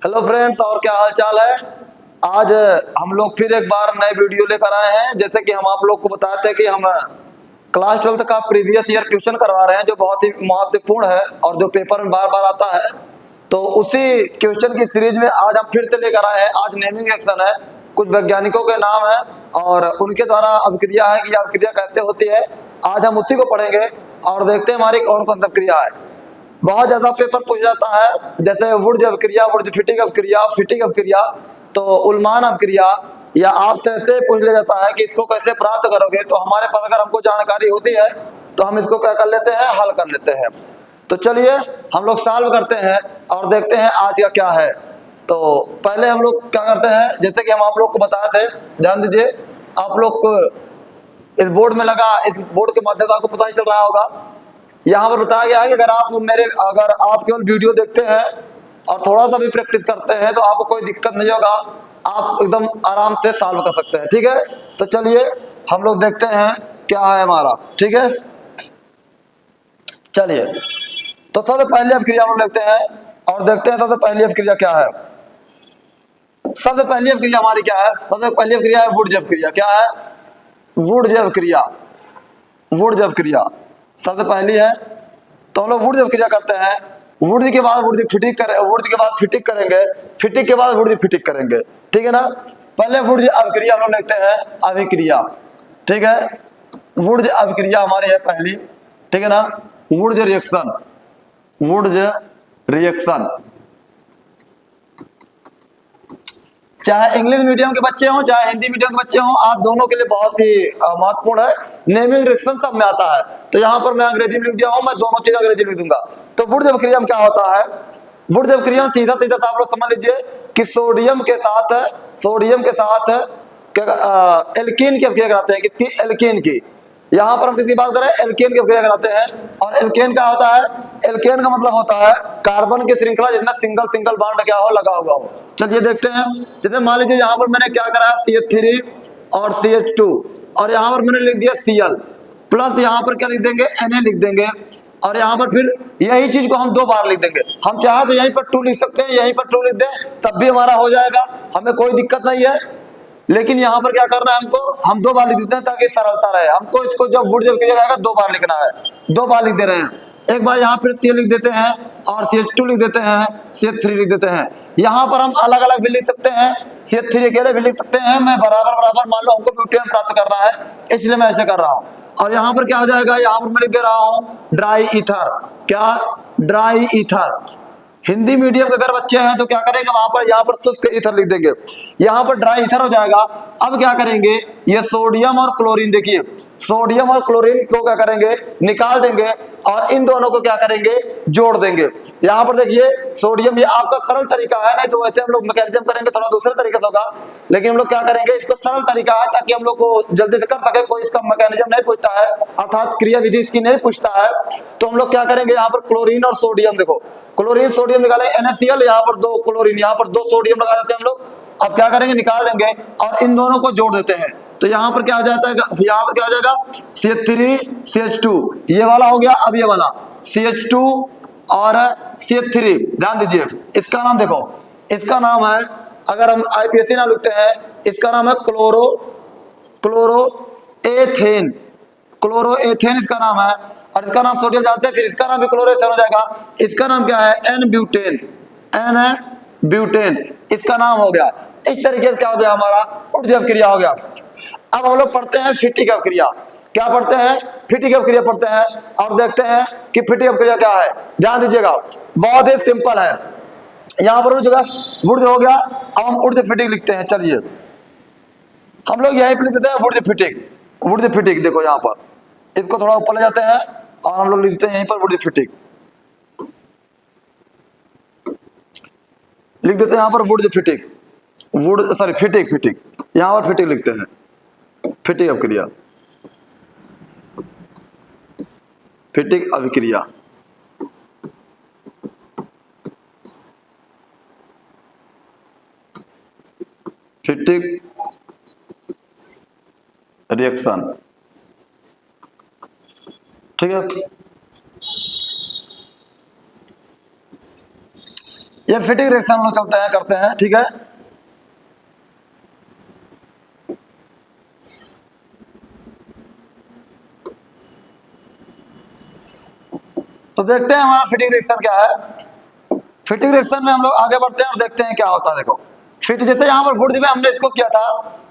Hello friends, और क्या हाल चाल है। आज हम लोग फिर एक बार नए वीडियो लेकर आए हैं। जैसे कि हम आप लोग को बताते हैं कि हम क्लास 12 का प्रीवियस ईयर क्वेश्चन करवा रहे हैं, जो बहुत ही महत्वपूर्ण है और जो पेपर में बार बार आता है। तो उसी क्वेश्चन की सीरीज में आज हम फिर से लेकर आए हैं। आज नेमिंग एक्शन है, कुछ वैज्ञानिकों के नाम है और उनके द्वारा अभिक्रिया है कि अभिक्रिया कैसे होती है। आज हम उसी को पढ़ेंगे और देखते हैं हमारी कौन कौन सी अभिक्रिया है। बहुत ज्यादा पेपर पूछ जाता है, जैसे वुर्ज अभिक्रिया, वुर्ज फिटिक अभिक्रिया, फिटिक अभिक्रिया, तो उल्मान अभिक्रिया, या आपसे ऐसे पूछ लिया जाता है कि इसको कैसे प्राप्त करोगे। तो हमारे पास अगर हमको जानकारी होती है तो हम इसको क्या कर लेते हैं, हल कर लेते हैं। तो चलिए हम लोग सॉल्व करते हैं और देखते हैं आज का क्या है। तो पहले हम लोग क्या करते हैं, जैसे कि हम आप लोग को बताए थे, ध्यान दीजिए। आप लोग को इस बोर्ड में लगा, इस बोर्ड के माध्यम से आपको पता ही चल रहा होगा। यहाँ पर बताया गया है कि अगर आप केवल वीडियो देखते हैं और थोड़ा सा भी प्रैक्टिस करते हैं तो आपको कोई दिक्कत नहीं होगा, आप एकदम आराम से सॉल्व कर सकते हैं। ठीक है, तो चलिए हम लोग देखते हैं क्या है हमारा। ठीक है, चलिए तो सबसे पहली अभिक्रिया हम लोग देखते हैं और देखते हैं सबसे पहली अभिक्रिया क्या है। सबसे पहली अभिक्रिया हमारी क्या है? सबसे पहली अभिक्रिया है वुर्ज अभिक्रिया। क्या है? वुर्ज अभिक्रिया। वुर्ज अभिक्रिया सबसे पहली है। तो हम लोग वुर्ज अभिक्रिया करते हैं। वुर्ज के बाद वुर्ज फिटिक करें, वुर्ज के बाद फिटिक करेंगे, फिटिक के बाद वुर्ज फिटिक करेंगे। ठीक है ना। पहले वुर्ज अभिक्रिया हम लोग लिखते हैं अभिक्रिया। ठीक है, वुर्ज अभिक्रिया हमारी है पहली। ठीक है ना। वुर्ज रिएक्शन, वुर्ज रिएक्शन, चाहे इंग्लिश मीडियम के बच्चे हों चाहे हिंदी मीडियम के बच्चे हों, आप दोनों के लिए बहुत ही महत्वपूर्ण है। नेमिंग रिएक्शन सब में आता है। तो यहाँ पर मैं अंग्रेजी में लिख दिया हूं, मैं दोनों चीज अंग्रेजी में लिख दूंगा। तो वुर्ज अभिक्रिया में क्या होता है? वुर्ज अभिक्रिया में सीधा सीधा आप लोग समझ लीजिए कि सोडियम के साथ एल्कीन की अभिक्रिया कराते हैं। किसकी? एल्कीन की। यहाँ पर हम किसकी बात करें? एल्केन की अभिक्रिया कराते हैं। और एल्केन क्या होता है? एल्केन का मतलब होता है कार्बन की श्रृंखला जिसमें सिंगल सिंगल बॉन्ड क्या हो, लगा हुआ हो। चलिए देखते हैं। जैसे मान लीजिए यहाँ पर मैंने क्या करा, CH3 और CH2, और यहाँ पर मैंने लिख दिया Cl प्लस, यहाँ पर क्या लिख देंगे, Na लिख देंगे। और यहाँ पर फिर यही चीज को हम दो बार लिख देंगे। हम चाहे तो यहीं पर 2 लिख सकते हैं, यहीं पर 2 लिख दें, तब भी हमारा हो जाएगा, हमें कोई दिक्कत नहीं है। लेकिन यहाँ पर क्या करना है हमको, हम 2 बार लिख देते हैं ताकि सरलता रहे। हमको इसको जब वुर्ज अभिक्रिया जाएगा 2 बार लिखना है, 2 बार लिख दे रहे हैं। एक बार यहाँ फिर Cl लिख देते हैं और CH2 लिख देते हैं, CH3 लिख देते हैं। यहाँ पर हम अलग अलग भी लिख सकते हैं, CH3 अकेले भी लिख सकते हैं। मैं बराबर बराबर मान लो हमको ब्यूटेन प्राप्त करना है, इसलिए मैं ऐसे कर रहा हूँ। और यहाँ पर क्या हो जाएगा, यहाँ पर मैं लिख दे रहा हूँ ड्राई ईथर। क्या? Dry ether. हिंदी मीडियम के अगर बच्चे हैं तो क्या करेंगे, वहां पर यहाँ पर शुष्क ईथर लिख देंगे, यहाँ पर ड्राई ईथर हो जाएगा। अब क्या करेंगे, ये सोडियम और क्लोरीन, देखिए सोडियम और क्लोरीन को क्या करेंगे, निकाल देंगे और इन दोनों को क्या करेंगे, जोड़ देंगे। यहाँ पर देखिए सोडियम, ये आपका सरल तरीका है, नहीं तो वैसे हम लोग मैकेनिज्म करेंगे थोड़ा दूसरे तरीके से होगा, लेकिन हम लोग क्या करेंगे, इसको सरल तरीका है ताकि हम लोग को जल्दी से कर सके। कोई इसका मैकेनिज्म नहीं पूछता है, अर्थात क्रिया विधि इसकी नहीं पूछता है। तो हम लोग क्या करेंगे, यहाँ पर क्लोरीन और सोडियम, देखो क्लोरीन सोडियम निकाले, NaCl, यहाँ पर 2 क्लोरीन, यहाँ पर 2 सोडियम लगा देते हैं हम लोग। अब क्या करेंगे, निकाल देंगे और इन दोनों को जोड़ देते हैं। तो यहाँ पर क्या हो जाता है, यहाँ पर क्या हो जाएगा, CH3 CH2, ये वाला हो गया। अब ये वाला CH2 और CH3, ध्यान दीजिए इसका नाम देखो, इसका नाम है, अगर हम IPSC नाम लिखते हैं, इसका नाम है क्लोरोएथेन। क्लोरोएथेन इसका नाम है। और इसका नाम सोडियम जानते हैं, फिर इसका नाम भी क्लोरोएथेन हो जाएगा। इसका नाम क्या है, N ब्यूटेन, N ब्यूटेन इसका नाम हो गया। इस तरीके से क्या हो गया, हमारा वुर्ज अभिक्रिया हो गया। अब हम लोग पढ़ते हैं फिटिक अभिक्रिया। क्या पढ़ते हैं? फिटिक अभिक्रिया पढ़ते हैं और देखते हैं कि फिटिक अभिक्रिया क्या है। ध्यान दीजिएगा, बहुत ही सिंपल है। यहाँ पर वुर्ज हो गया, अब हम वुर्ज फिटिक लिखते हैं। चलिए हम लोग यहीं पर लिख देते हैं वुर्ज फिटिक। वुर्ज फिटिक देखो, यहाँ पर इसको थोड़ा ऊपर ले जाते हैं और हम लोग लिखते हैं यहीं पर वुर्ज फिटिक, लिख देते हैं यहाँ पर वुर्ज फिटिक, फिटिक, यहाँ पर फिटिक लिखते हैं, फिटिक अभिक्रिया, फिटिक अभिक्रिया। फिटिक रिएक्शन। ठीक है, ये फिटिंग रिएक्शन हम लोग चलते हैं करते हैं, ठीक है। तो देखते हैं हमारा फिटिंग रिएक्शन क्या है। फिटिंग रिएक्शन में हम लोग आगे बढ़ते हैं और देखते हैं क्या होता है। देखो फिट, जैसे यहाँ पर वुड में हमने इसको किया था,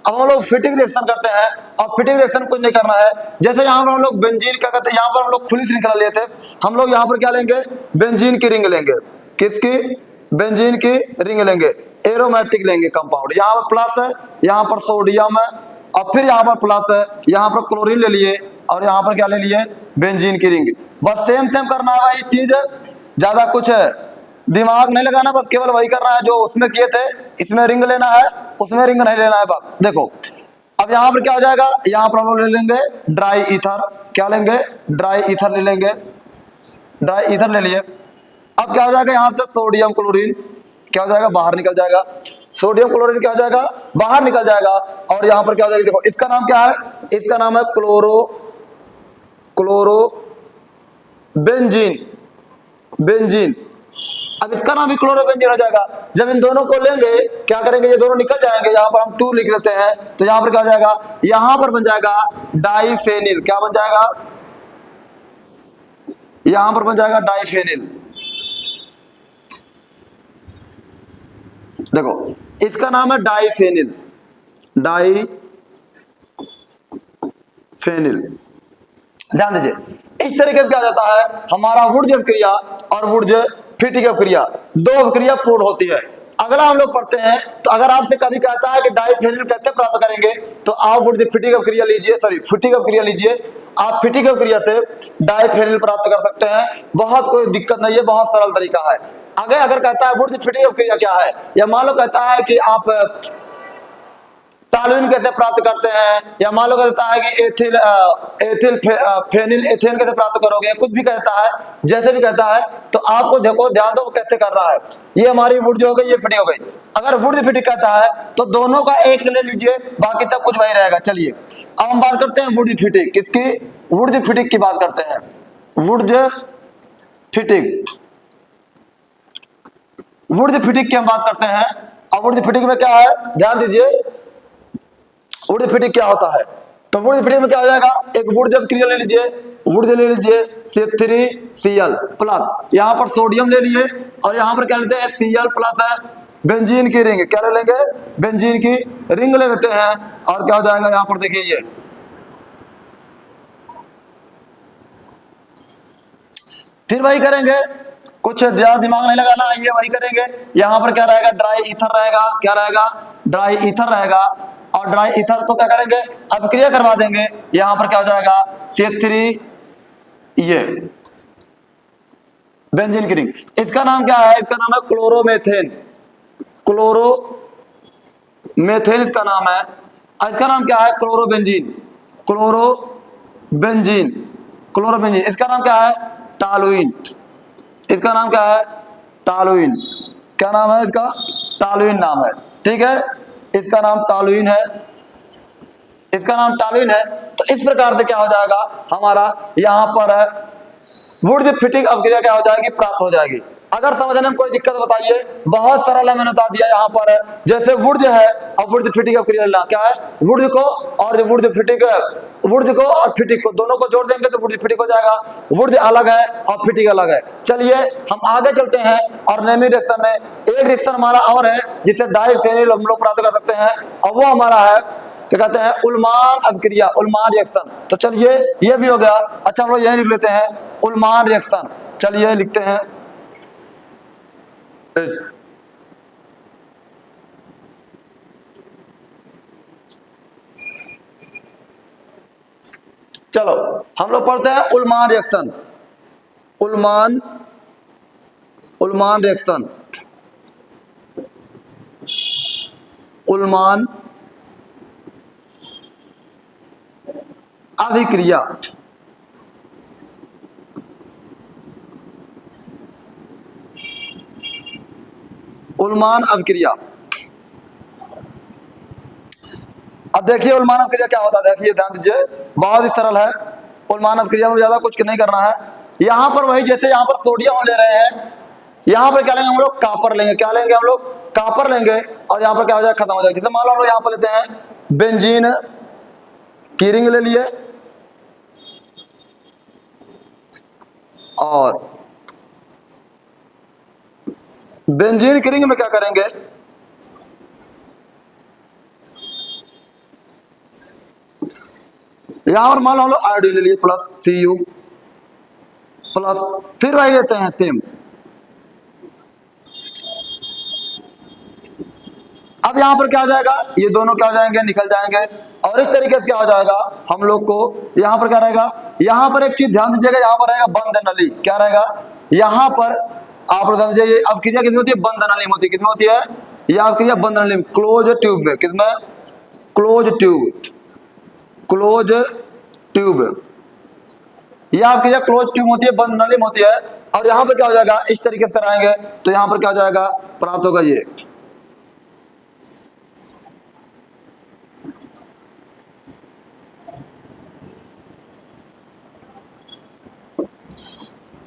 अब हम लोग फिटिंग रिएक्शन करते हैं। और फिटिंग रिएक्शन कुछ नहीं करना है, जैसे यहाँ पर हम लोग बेंजीन क्या कहते हैं, यहाँ पर हम लोग खुली श्रृंखला लिए थे, हम लोग यहाँ पर क्या लेंगे, बेंजीन की रिंग लेंगे। किसकी? बेंजीन की रिंग लेंगे, एरोमेटिक लेंगे कंपाउंड। यहाँ पर प्लस है, यहाँ पर सोडियम है, और फिर यहाँ पर प्लस है, यहाँ पर क्लोरीन ले लिए, और यहाँ पर क्या ले लिए, बेंजीन की रिंग। बस सेम सेम करना है भाई चीज, ज्यादा कुछ है दिमाग नहीं लगाना, बस केवल वही करना है जो उसमें किए थे। इसमें रिंग लेना है, उसमें रिंग नहीं लेना है। बस देखो अब यहाँ पर क्या हो जाएगा, यहाँ पर हम लोग ले लेंगे ड्राई ईथर। क्या लेंगे? ड्राई ईथर ले लेंगे, ड्राई ईथर ले लिए। अब क्या हो जाएगा, यहाँ से सोडियम क्लोरीन क्या हो जाएगा, बाहर निकल जाएगा। सोडियम क्लोरीन क्या हो जाएगा, बाहर निकल जाएगा। और यहाँ पर क्या हो जाएगा, देखो इसका नाम क्या है, इसका नाम है क्लोरो बेंजीन, बेंजीन। अब इसका नाम भी क्लोरोबेंजीन हो जाएगा। जब इन दोनों को लेंगे क्या करेंगे, ये दोनों निकल जाएंगे, यहाँ पर हम 2 लिख देते हैं, तो यहाँ पर क्या हो जाएगा, यहाँ पर बन जाएगा डाइफेनिल। क्या बन जाएगा, यहाँ पर बन जाएगा डाइफेनिल। देखो इसका नाम है डाइफेनिल, डाइफेनिल। ध्यान दीजिए, इस तरीके से क्या जाता है, हमारा वुड अभिक्रिया और वुड फिटिंग अभिक्रिया, 2 अभिक्रिया पूर्ण होती है। अगला हम लोग पढ़ते हैं, तो अगर आपसे कभी कहता है कि डाइफेनिल कैसे प्राप्त करेंगे, तो आप वुड फिटिंग अभिक्रिया लीजिए, सॉरी फिटिंग अभिक्रिया लीजिए। आप फिटिंग अभिक्रिया से डाइफेनिल प्राप्त कर सकते हैं, बहुत कोई दिक्कत नहीं है, बहुत सरल तरीका है। अगर कहता है वुड फिटिंग अभिक्रिया क्या है, या मान लो कहता है कि आप टॉलुइन कैसे प्राप्त करते हैं, या मान लो कहता है कि एथिल फेनिल एथेन कैसे प्राप्त करोगे, कुछ भी कहता है, जैसे भी कहता है, तो आपको देखो ध्यान दो कैसे कर रहा है। ये हमारी वुड जो हो गई, ये फिटिंग हो गई। अगर वुड फिटिंग कहता है तो दोनों का एक ले लीजिए, बाकी सब कुछ वही रहेगा। चलिए अब हम बात करते हैं वुड फिटिंग, किसकी, वुड फिटिंग की बात करते हैं। वुड फिटिंग, वुड फिटिंग की हम बात करते हैं। अब वुड फिटिंग में क्या है, ध्यान दीजिए, वुड फिटिंग क्या होता है। तो वुड फिटिंग में क्या हो जाएगा, एक वुड अभिक्रिया ले लीजिए, वुड ले लीजिए C3Cl प्लस, यहाँ पर सोडियम ले लिए, और यहाँ पर क्या लेते हैं, Cl प्लस है, बेंजीन की रिंग। क्या ले लेंगे, बेंजीन की रिंग ले लेते हैं, और क्या हो जाएगा, यहाँ पर देखिए ये फिर वही करेंगे, कुछ ज्यादा दिमाग नहीं लगाना, ये वही करेंगे। यहाँ पर क्या रहेगा, ड्राई ईथर रहेगा, क्या रहेगा, ड्राई ईथर रहेगा। और ड्राई ईथर को क्या करेंगे, अभिक्रिया करवा देंगे। यहाँ पर क्या हो जाएगा, C3 ये बेंजीन की रिंग। इसका नाम क्या है, इसका नाम है क्लोरोमेथेन, क्लोरोमेथेन इसका नाम है। इसका नाम क्या है, क्लोरोबेंजीन, क्लोरोबेंजीन, क्लोरोबेंजीन। इसका नाम क्या है, टॉलुइन। इसका नाम क्या है, टॉलुइन। क्या नाम है इसका, टॉलुइन नाम है, ठीक है, इसका नाम टॉलुइन है, इसका नाम टॉलुइन है। तो इस प्रकार से क्या हो जाएगा, हमारा यहाँ पर वुड फिटिंग अभिक्रिया क्या हो जाएगी, प्राप्त हो जाएगी। अगर समझने में कोई दिक्कत बताइए, बहुत सरल है, मैंने बता दिया। यहाँ पर जैसे वुड है और वुड फिटिंग अभिक्रिया लेना, क्या है, वुड को और वुड फिटिंग, वुड को और फिटिंग को दोनों को जोड़ देंगे तो वुड फिटिंग हो जाएगा। वुड अलग है और फिटिंग अलग है। चलिए हम आगे चलते हैं, और नेमी रिएक्शन में एक रिएक्शन हमारा और है जिसे डाइफेनिल हम लोग प्राप्त कर सकते हैं, और वो हमारा है क्या कहते हैं, उल्मान अभिक्रिया, उल्मान रिएक्शन। तो चलिए ये भी हो गया। अच्छा हम लोग यही लिख लेते हैं, उल्मान रिएक्शन। चलिए लिखते हैं, चलो हम लोग पढ़ते हैं उल्मान रिएक्शन, उल्मान रिएक्शन, उल्मान अभिक्रिया। उल्मान अभिक्रिया, अब देखिए उल्मान अभिक्रिया क्या होता है, देखिए ध्यान दीजिए, बहुत ही सरल है। उल्मान अभिक्रिया में ज्यादा कुछ नहीं करना है। यहाँ पर वही, जैसे यहाँ पर सोडियम हम ले रहे हैं, यहाँ पर क्या लेंगे हम लोग, कापर लेंगे। क्या लेंगे हम लोग, कापर लेंगे। और यहाँ पर क्या हो जाएगा, खत्म हो जाएगा। जैसे मान लो हम लोग यहाँ पर लेते हैं बेंजीन की रिंग ले लिए, और बेंजीन की रिंग में क्या करेंगे, यहां पर मान लो हम लोग आयोडीन ले लिए प्लस Cu प्लस, फिर वही लेते हैं सेम। अब यहां पर क्या हो जाएगा, ये दोनों क्या हो जाएंगे, निकल जाएंगे। और इस तरीके से क्या हो जाएगा हम लोग को, यहां पर क्या रहेगा, यहां पर एक चीज ध्यान दीजिएगा, यहां पर रहेगा बंद नली। क्या रहेगा यहां पर, आप ध्यान दीजिए, अब क्रिया किसमें होती है, बंद नली में होती है। किसमें होती है, यह आप क्रिया बंद नली में, क्लोज ट्यूब में। किसमें, क्लोज ट्यूब, क्लोज ट्यूब, यह आपकी जो क्लोज ट्यूब होती है, बंद नली में होती है। और यहां पर क्या हो जाएगा, इस तरीके से कराएंगे तो यहां पर क्या हो जाएगा, प्राप्त होगा ये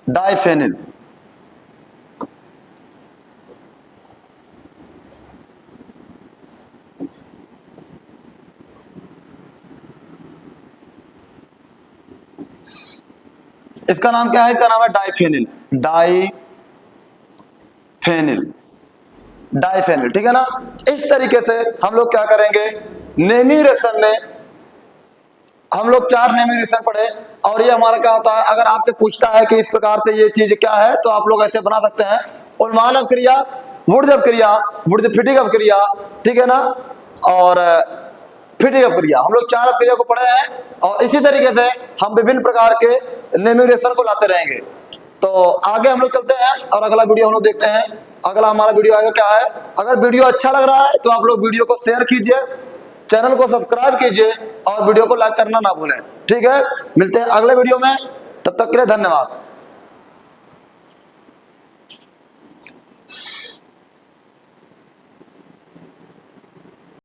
डाइफेनिल। इसका नाम क्या है, इसका नाम है डाइफेनिल, डाइफेनिल, डाइफेनिल। ठीक है ना। इस तरीके से हम लोग क्या करेंगे, नेमिंग रिएक्शन में हम लोग 4 नेमिंग रिएक्शन पढ़े। और ये हमारा क्या होता है, अगर आपसे पूछता है कि इस प्रकार से ये चीज क्या है, तो आप लोग ऐसे बना सकते हैं, उन्माद अपक्रिया, वुड्ज अपक्रिया, वुड्ज फिटिंग अपक्रिया, ठीक है ना, और फिटिंग अपक्रिया। हम लोग 4 अपक्रिया को पढ़े हैं। और इसी तरीके से हम विभिन्न प्रकार के नेमिंग रिएक्शन को लाते रहेंगे। तो आगे हम लोग चलते हैं और अगला वीडियो हम लोग देखते हैं। अगला हमारा वीडियो आगे क्या है, अगर वीडियो अच्छा लग रहा है तो आप लोग वीडियो को शेयर कीजिए, चैनल को सब्सक्राइब कीजिए और वीडियो को लाइक करना ना भूलें। ठीक है, मिलते हैं अगले वीडियो में, तब तक के लिए धन्यवाद।